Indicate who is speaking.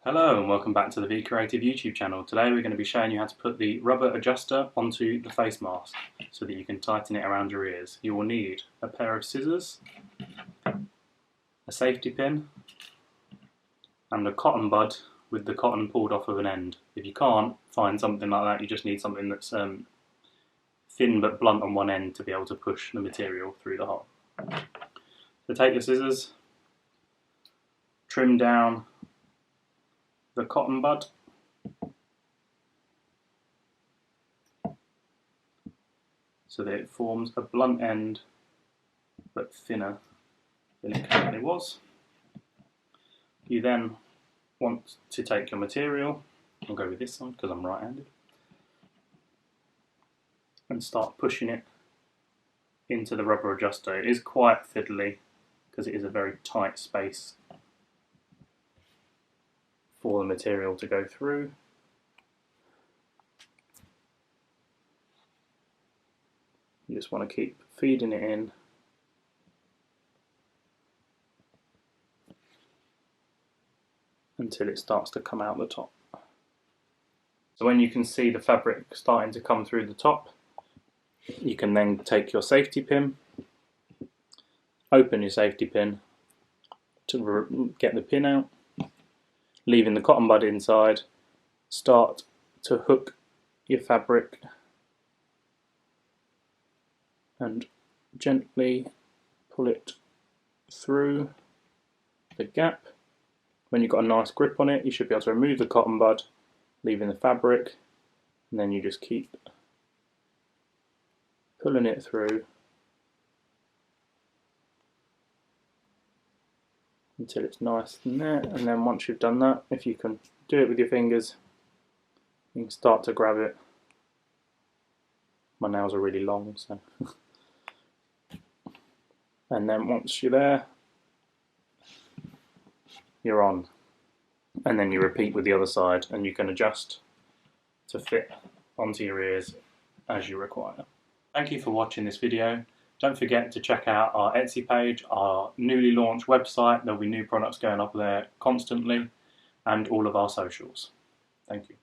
Speaker 1: Hello and welcome back to the V Creative YouTube channel. Today we're going to be showing you how to put the rubber adjuster onto the face mask so that you can tighten it around your ears. You will need a pair of scissors, a safety pin and a cotton bud with the cotton pulled off of an end. If you can't find something like that, you just need something that's thin but blunt on one end to be able to push the material through the hole. So take your scissors, trim down the cotton bud, so that it forms a blunt end but thinner than it currently was. You then want to take your material, I'll go with this one because I'm right-handed, and start pushing it into the rubber adjuster. It is quite fiddly because it is a very tight space for the material to go through. You just want to keep feeding it in until it starts to come out the top. So when you can see the fabric starting to come through the top, you can then take your safety pin, open your safety pin to get the pin out, leaving the cotton bud inside, start to hook your fabric and gently pull it through the gap. When you've got a nice grip on it, you should be able to remove the cotton bud, leaving the fabric, and then you just keep pulling it through until it's nice in there. And then once you've done that, if you can do it with your fingers, you can start to grab it. My nails are really long, so and then once you're there, you're on. And then you repeat with the other side, and you can adjust to fit onto your ears as you require. Thank you for watching this video. Don't forget to check out our Etsy page, our newly launched website. There'll be new products going up there constantly, and all of our socials. Thank you.